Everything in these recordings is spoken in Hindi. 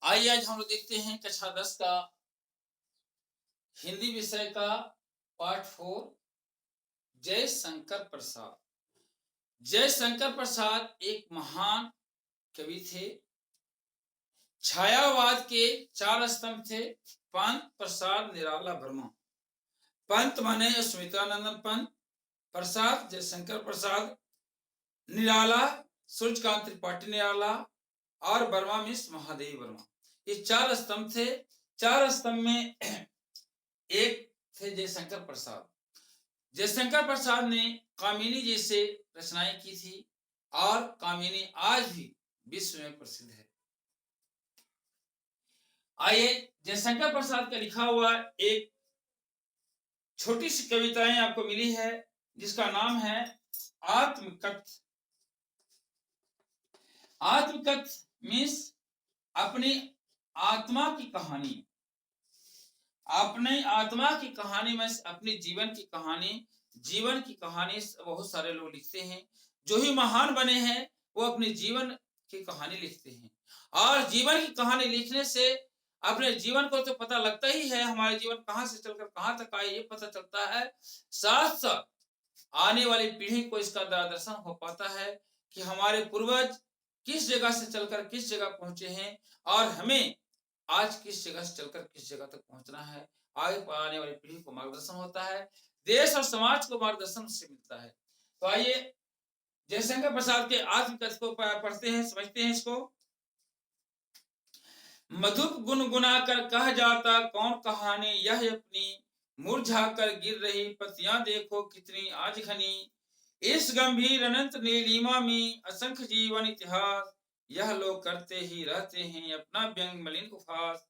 आइए आज हम लोग देखते हैं कक्षा 10 का हिंदी विषय का पार्ट 4। जयशंकर प्रसाद। जयशंकर प्रसाद एक महान कवि थे। छायावाद के 4 स्तंभ थे। पंत प्रसाद निराला वर्मा। पंत माने सुमित्रानंदन पंत, प्रसाद जयशंकर प्रसाद, निराला सूर्यकांत त्रिपाठी निराला और वर्मा मिस महादेवी वर्मा। ये 4 स्तंभ थे। 4 स्तंभ में एक थे जयशंकर प्रसाद। जयशंकर प्रसाद ने कामिनी जैसे रचनाएं की थी और कामिनी आज भी विश्व में प्रसिद्ध है। आइए जयशंकर प्रसाद का लिखा हुआ एक छोटी सी कविताएं आपको मिली है जिसका नाम है आत्मकथ। आत्मकथ मीन्स अपनी आत्मा की कहानी। अपने आत्मा की कहानी में अपनी जीवन की कहानी बहुत सारे लोग लिखते हैं। जो ही महान बने हैं वो अपने जीवन की कहानी लिखते हैं और जीवन की कहानी लिखने से अपने जीवन को तो पता लगता ही है, हमारे जीवन कहां से चलकर कहां तक आए ये पता चलता है। साथ साथ आने वाली पीढ़ी को इसका दर्शन हो पाता है कि हमारे पूर्वज किस जगह से चलकर किस जगह पहुंचे हैं और हमें आज किस जगह से चलकर किस जगह तक पहुंचना है। आगे आने वाली पीढ़ी को मार्गदर्शन होता है, देश और समाज को मार्गदर्शन से मिलता है। तो आइए जयशंकर प्रसाद के आत्मकथ को पढ़ते हैं, समझते हैं इसको। मधुप गुनगुना कर कह जाता कौन कहानी, यह अपनी मुरझा कर गिर रही पत्तियां देखो कितनी आज घनी। इस गंभीर अनंत नीलिमा में असंख्य जीवन इतिहास, यह लोग करते ही रहते हैं अपना व्यंग मलिन उपहास।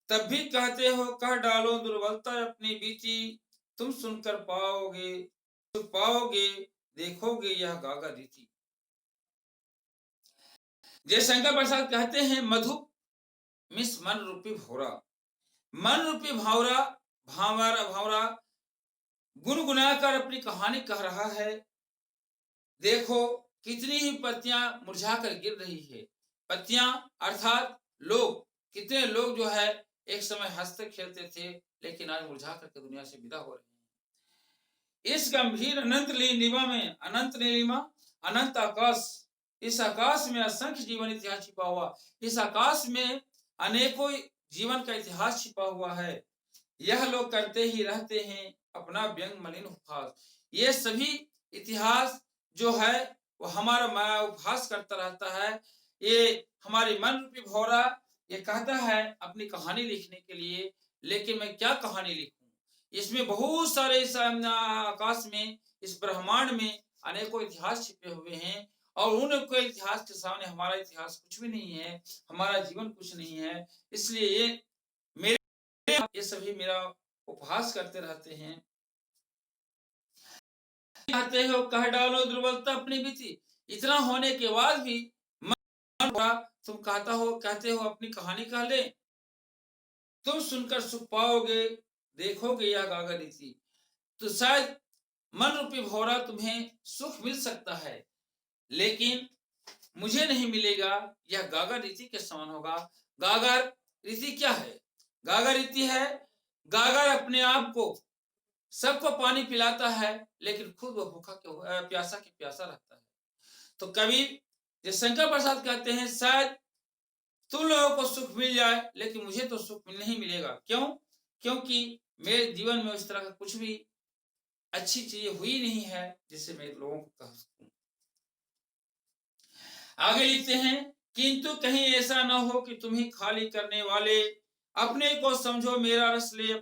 तब भी कहते हो कह डालो दुर्बलता अपनी बीती, तुम सुनकर पाओगे देखोगे यह गागा रीति। जयशंकर प्रसाद कहते हैं मधु मिस मन रूपी भौरा। मन रूपी भावरा गुनगुना कर अपनी कहानी कह रहा है। देखो कितनी ही पत्तियां मुरझा कर गिर रही है। पत्तियां अर्थात लोग, कितने लोग जो है एक समय हंसते खेलते थे लेकिन आज मुरझा करके दुनिया से विदा हो रहे हैं। इस गंभीर अनंत नीलिमा में, अनंत नीलिमा अनंत आकाश, इस आकाश में असंख्य जीवन इतिहास छिपा हुआ, इस आकाश में अनेकों जीवन का इतिहास छिपा हुआ है। यह लोग करते ही रहते हैं अपना व्यंग मलिन उपहास। ये सभी इतिहास जो है वो हमारा माया उपहास करता रहता है। ये हमारी मन रूपी भौरा ये कहता है अपनी कहानी लिखने के लिए, लेकिन मैं क्या कहानी लिखूं। इसमें बहुत सारे इस आकाश में, इस ब्रह्मांड में अनेकों इतिहास छिपे हुए हैं और उनको इतिहास के सामने हमारा इतिहास कुछ भी नहीं है, हमारा जीवन कुछ नहीं है। इसलिए ये सभी मेरा उपहास करते रहते हैं। कहते हो कह डालो दुर्बलता अपनी बीती, इतना होने के बाद भी तुम कहते हो अपनी कहानी कह ले, तुम सुनकर सुख पाओगे देखोगे यह गागा रीति। तो शायद मन रूपी भौरा तुम्हें सुख मिल सकता है लेकिन मुझे नहीं मिलेगा, यह गागा रीति के समान होगा। गागा रीति क्या है? गागा रीति है, गागा अपने आप को सबको पानी पिलाता है लेकिन खुद वो भूखा प्यासा रहता है। तो कवि जयशंकर प्रसाद कहते हैं शायद तुम लोगों को सुख मिल जाए लेकिन मुझे तो सुख नहीं मिलेगा। क्यों? क्योंकि मेरे जीवन में उस तरह का कुछ भी अच्छी चीज हुई नहीं है जिससे मैं लोगों को कह सकूं। आगे लिखते हैं किंतु कहीं ऐसा ना हो कि तुम ही खाली करने वाले, अपने को समझो मेरा रस ले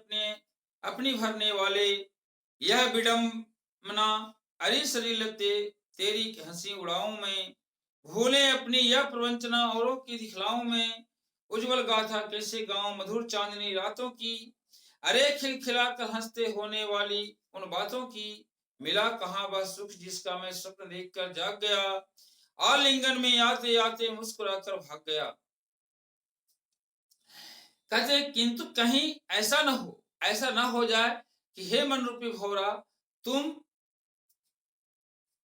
अपनी भरने वाले। यह विडम्बना अरे शरीर तेरी हंसी उड़ाऊं मैं, भूले अपनी यह प्रवंचना औरों की दिखलाऊं मैं। उज्जवल गाथा कैसे गाऊं मधुर चांदनी रातों की, अरे खिलखिलाकर हंसते होने वाली उन बातों की। मिला कहां वह सुख जिसका मैं स्वप्न देखकर जाग गया, आलिंगन में आते आते मुस्कुराकर भाग गया। कहते किंतु कहीं ऐसा ना हो जाए कि हे मन रूपी भौरा तुम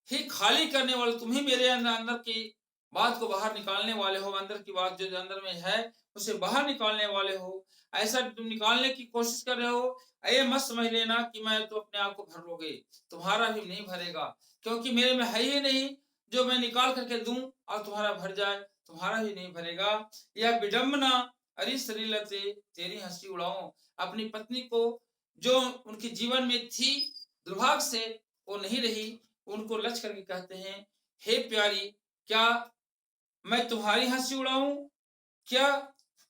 ही खाली करने वाले, तुम ही मेरे अंदर की बात को बाहर निकालने वाले हो, अंदर की बात जो अंदर में है उसे बाहर निकालने वाले हो। ऐसा तुम निकालने की कोशिश कर रहे हो, ये मत समझ लेना कि मैं तो अपने आप को भर लोगे, तुम्हारा भी नहीं भरेगा, क्योंकि मेरे में है ही नहीं जो मैं निकाल करके दूं और तुम्हारा भर जाए, तुम्हारा भी नहीं भरेगा। यह विडंबना अरे सलीलते तेरी हंसी उड़ाऊं। अपनी पत्नी को जो उनके जीवन में थी, दुर्भाग्य से वो नहीं रही, उनको लच करके कहते हैं, हे प्यारी, क्या मैं तुम्हारी हंसी उड़ाऊं? क्या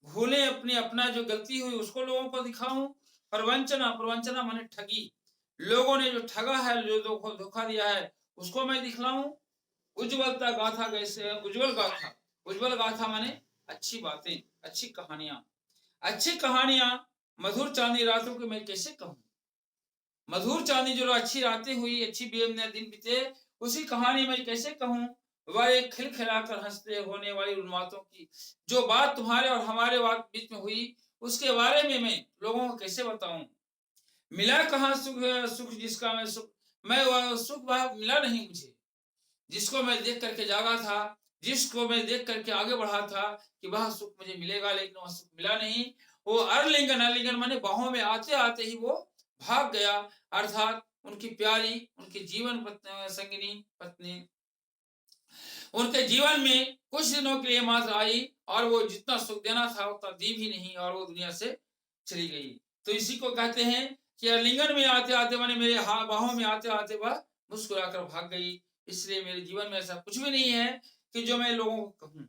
भूले अपनी अपना जो गलती हुई उसको लोगों को दिखाऊं? प्रवंचना, प्रवंचना माने ठगी, लोगों ने जो ठगा है, जो धोखा दिया है, उसको मैं दिखलाऊं? उज्ज्वलता गाथा कैसे, उज्ज्वल गाथा, उज्ज्वल गाथा माने अच्छी बातें, अच्छी कहानियां, अच्छी कहानियां, मधुर चांदनी रातों की मैं कैसे कहूं? मधुर चांदनी जो अच्छी रातें हुई, अच्छी दिन बीते, उसी कहानी में कैसे कहूं? वह खिलखिलाकर हंसते होने वाली उन बातों की, जो बात तुम्हारे और हमारे बीच में हुई, उसके बारे में मैं लोगों को कैसे बताऊं? मिला कहाँ सुख, सुख जिसका मैं सुख, मैं वह सुख वह मिला नहीं मुझे, जिसको मैं देख करके जागा था, जिसको मैं देख करके आगे बढ़ा था कि वह सुख मुझे मिलेगा, लेकिन वह सुख मिला नहीं। वो अरलिंगन, अरलिंगन माने बाहों में आते आते ही वो भाग गया, अर्थात उनकी प्यारी, उनकी जीवन संगिनी पत्नी उनके जीवन में कुछ दिनों के लिए मात्र आई, और वो जितना सुख देना था उतना दी भी नहीं, और वो दुनिया से चली गई। तो इसी को कहते हैं कि अरलिंगन में आते आते माने मेरे बाहों में आते आते वह मुस्कुराकर भाग गई। इसलिए मेरे जीवन में ऐसा कुछ भी नहीं है कि जो मैं लोगों को कहूं।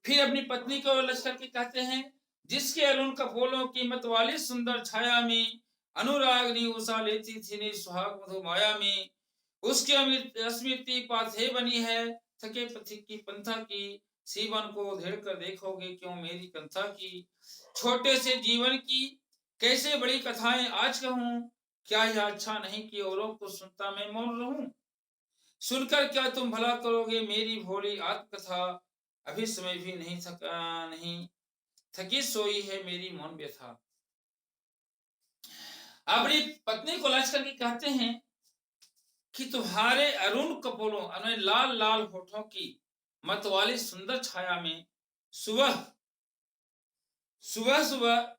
फिर अपनी पत्नी को लश्कर के कहते हैं, जिसके अरुण कपोलों की मत वाली सुंदर छाया में अनुरागनी उषा लेती थी ने सुहाग मधु माया में, उसकी स्मृति पाथे बनी है थके पथिक की पंथा की, सीवन को धेड़ कर देखोगे क्यों मेरी कंथा की, छोटे से जीवन की कैसे बड़ी कथाएं आज कहूं, क्या यह अच्छा नहीं कि औरों को सुनता मैं मौन रहूं? सुनकर क्या तुम भला करोगे मेरी भोली आत्मकथा, अभी समय भी नहीं थका नहीं थकी सोई है मेरी मौन व्यथा। अपनी पत्नी को लच करके कहते हैं कि तुम्हारे अरुण कपोलों, लाल लाल होठों की मतवाली सुंदर छाया में सुबह सुबह सुबह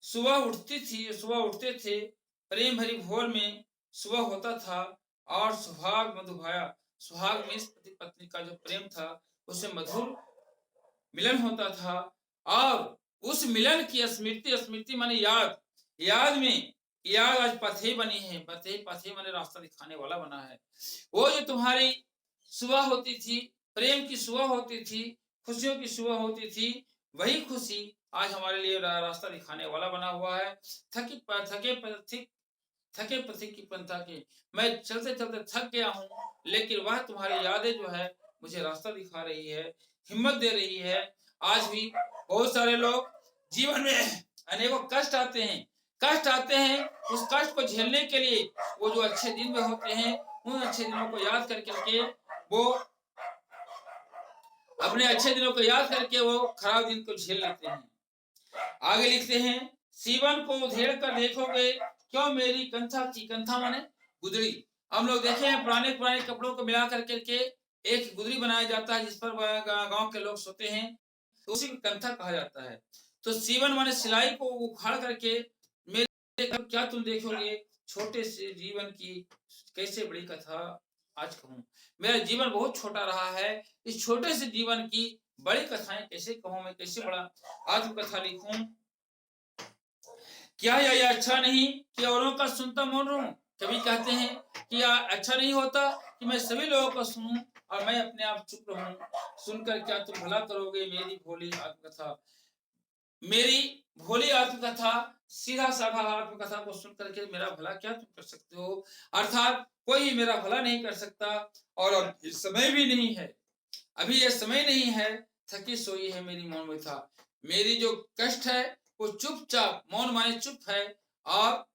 सुबह उठती थी, सुबह उठते थे, प्रेम भरी भोर में सुबह होता था, और सुहाग मधुभाया, सुहाग में पति पत्नी का जो प्रेम था उसे मधुर मिलन होता था, और उस मिलन की स्मृति, स्मृति माने याद, याद में याद आज पथे बनी है, पथे पथे माने रास्ता दिखाने वाला बना है। वो जो तुम्हारी सुबह होती थी, प्रेम की सुबह होती थी, खुशियों की सुबह होती थी, वही खुशी आज हमारे लिए रास्ता दिखाने वाला बना हुआ है। थके पथिक की पंथा के, मैं चलते चलते थक गया हूँ, लेकिन वह तुम्हारी यादें जो है मुझे रास्ता दिखा रही है, हिम्मत दे रही है। आज भी बहुत सारे लोग जीवन में अनेकों कष्ट आते हैं, कष्ट आते हैं, उस कष्ट को झेलने के लिए वो जो अच्छे दिन में होते हैं, उन अच्छे दिनों को याद करके वो अपने अच्छे दिनों को याद करके वो खराब दिन को झेल लेते हैं। आगे लिखते हैं, सीवन को उधेड़ कर देखोगे क्यों मेरी कंथा की, कंथा माने गुदड़ी। हम लोग देखे हैं पुराने पुराने कपड़ों को मिला करके एक गुदड़ी बनाया जाता है, जिस पर गांव के लोग सोते हैं, तो उसी को कंथा कहा जाता है। तो सीवन माने सिलाई को उखाड़ करके मेरे क्या तुम देखोगे, छोटे से जीवन की कैसे बड़ी कथा आज कहूं। मेरा जीवन बहुत छोटा रहा है, इस छोटे से जीवन की बड़ी कथाएं कैसे कहूं, मैं कैसे बड़ा आत्मकथा लिखूं। क्या यह अच्छा नहीं कि औरों का सुनता मौन रहूं? कभी कहते हैं कि अच्छा नहीं होता कि मैं सभी लोगों का सुनूं और मैं अपने आप चुप रहूं। सुनकर क्या तुम भला करोगे मेरी भोली आत्मकथा, मेरी भोली आत्मकथा, सीधा साधा आत्मकथा को सुन करके मेरा भला क्या तुम कर सकते हो? अर्थात कोई मेरा भला नहीं कर सकता, और अब समय भी नहीं है, अभी यह समय नहीं है, थकी सोई है मेरी मौन व्यथा। मेरी जो कष्ट है वो चुपचाप, मौन माने चुप है, और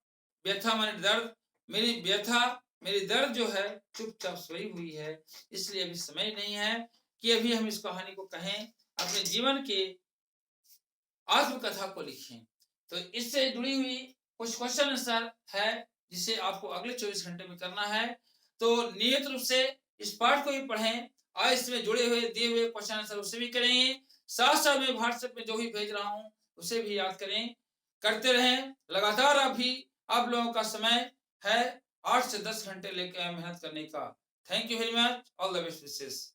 व्यथा माने दर्द, मेरी व्यथा, मेरी दर्द जो है चुपचाप सोई हुई है। इसलिए अभी समय नहीं है कि अभी हम इस कहानी को कहें, अपने जीवन के आत्मकथा को लिखें। तो इससे जुड़ी हुई कुछ क्वेश्चन आंसर है, जिसे आपको अगले 24 घंटे में करना है। तो नियत रूप से इस पाठ को भी पढ़ें, आज इसमें जुड़े हुए दिए हुए क्वेश्चन आंसर उसे भी करेंगे, साथ साथ में व्हाट्सएप में जो भी भेज रहा हूँ उसे भी याद करें, करते रहें लगातार। अभी आप लोगों का समय है 8 से 10 घंटे लेकर मेहनत करने का। Thank you very much, all the best wishes.